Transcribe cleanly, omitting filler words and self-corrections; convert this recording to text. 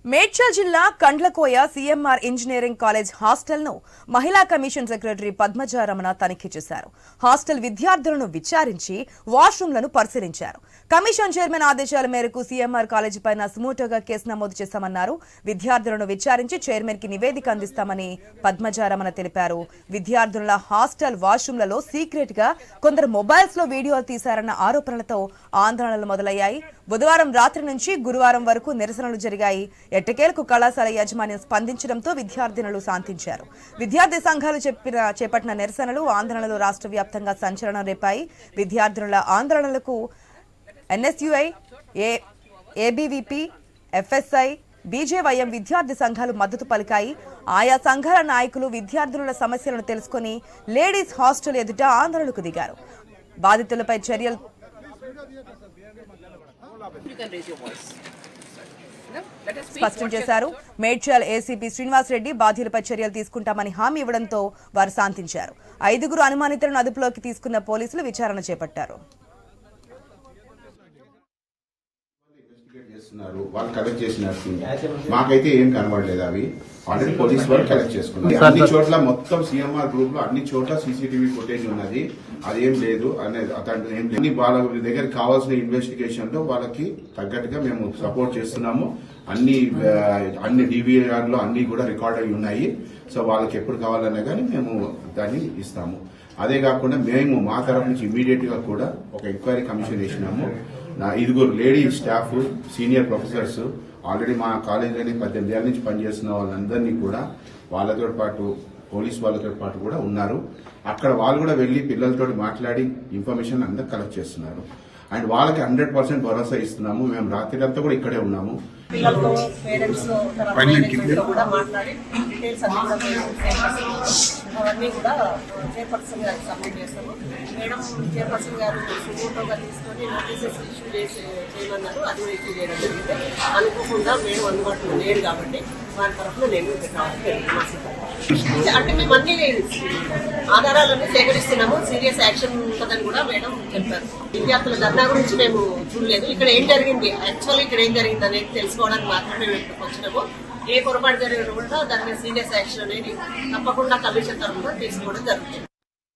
మేడ్చల్ జిల్లా Kandlakoya CMR engineering college హాస్టల్ను మహిళా కమిషన్ సెక్రటరీ పద్మజ రమణ తనిఖీ చేశారు. హాస్టల్ విద్యార్థులను విచారించి వాష్రూమ్లను పరిశీలించారు. కమిషన్ చైర్మన్ ఆదేశాల మేరకు సీఎంఆర్ కాలేజీ పైన సుమోటోగా కేసు నమోదు చేశామన్నారు. విద్యార్థులను విచారించి చైర్మన్ కి నివేదిక అందిస్తామని పద్మజ రమణ తెలిపారు. విద్యార్థుల హాస్టల్ వాష్రూమ్లలో సీక్రెట్ గా కొందరు మొబైల్స్ లో వీడియోలు తీశారన్న ఆరోపణలతో ఆందోళనలు మొదలయ్యాయి. బుధవారం రాత్రి నుంచి గురువారం వరకు నిరసనలు జరిగాయి. ఎట్టకేలకు కళాశాల యాజమాన్యం స్పందించడంతో విద్యార్థినులు శాంతించారు. విద్యార్థి సంఘాలు చేపట్టిన నిరసనలు ఆందోళనలు రాష్ట్ర వ్యాప్తంగా సంచలనం రేపాయి. విద్యార్థినుల ఆందోళనలకు ఎన్ఎస్యుఐ, ఏబీవీపీ, ఎఫ్ఎస్ఐ, బీజేవైఎం విద్యార్థి సంఘాలు మద్దతు పలికాయి. ఆయా సంఘాల నాయకులు విద్యార్థుల సమస్యలను తెలుసుకుని లేడీస్ హాస్టల్ ఎదుట ఆందోళనకు దిగారు. బాధితులపై చర్యలు స్పష్టం చేశారు. మేడ్చల్ ఏసీపీ శ్రీనివాస్ రెడ్డి బాధ్యులపై చర్యలు తీసుకుంటామని హామీ ఇవ్వడంతో వారు శాంతించారు. 5 అనుమానితులను అదుపులోకి తీసుకున్న పోలీసులు విచారణ చేపట్టారు. వాళ్ళు కలెక్ట్ చేసినట్టు మాకైతే ఏం కనబడలేదు. అవి ఆల్రెడీ పోలీస్ వాళ్ళు కలెక్ట్ చేసుకున్నారు. అన్ని చోట్ల మొత్తం సీఎంఆర్ గ్రూప్ లో అన్ని చోట్ల సీసీటీవీ ఫుటేజ్ ఉన్నది. అదేం లేదు అనేది అతని వాళ్ళ దగ్గర కావాల్సిన ఇన్వెస్టిగేషన్ లో వాళ్ళకి తగ్గట్టుగా మేము సపోర్ట్ చేస్తున్నాము. అన్ని డివిఆర్ లో అన్ని కూడా రికార్డ్ అయి ఉన్నాయి. సో వాళ్ళకి ఎప్పుడు కావాలన్నా కానీ మేము దాన్ని ఇస్తాము. అదే కాకుండా మేము మా తరఫు నుంచి ఇమీడియట్ గా కూడా ఒక ఎంక్వైరీ కమిషన్ వేసినాము. 5 lady staff, senior professors already మా కాలేజీలోని 18 ఏళ్ల నుంచి పనిచేస్తున్న వాళ్ళందరినీ కూడా వాళ్ళతో పాటు పోలీస్ వాళ్ళతో పాటు కూడా ఉన్నారు. అక్కడ వాళ్ళు కూడా వెళ్లి పిల్లలతో మాట్లాడి ఇన్ఫర్మేషన్ అంతా కలెక్ట్ చేస్తున్నారు. అండ్ వాళ్ళకి 100% భరోసా ఇస్తున్నాము. మేము రాత్రి అంతా కూడా ఇక్కడే ఉన్నాము. పిల్లలతో పేరెంట్స్ కూడా మాట్లాడి డీటెయిల్స్ అవన్నీ కూడా చైర్పర్సన్ గారికి సబ్మిట్ చేస్తాము. మేడం చైర్పర్సన్ గారు ఫోటోగా తీసుకొని నోటీసెస్ ఇష్యూ చేయమన్నారు. అది ఇష్యూ చేయడం జరిగింది. అనుకోకుండా మేము అందుబాటులో లేడు కాబట్టి వారి తరఫున నేను అంటే మేము అన్ని ఆధారాలన్నీ సేకరిస్తున్నాము. సీరియస్ యాక్షన్ ఉంటుందని కూడా మేడం చెప్పారు. విద్యార్థుల ధర్నా గురించి మేము చూడలేదు. ఇక్కడ ఏం జరిగింది, యాక్చువల్లీ ఇక్కడ ఏం జరిగింది అనేది తెలుసుకోవడానికి మాత్రమే మేము ఇక్కడికి వచ్చినాము. ఏ పొరపాటు జరిగిన కూడా దాని మీద సీరియస్ యాక్షన్ అనేది తప్పకుండా కమిషన్ తరఫున తీసుకోవడం జరుగుతుంది.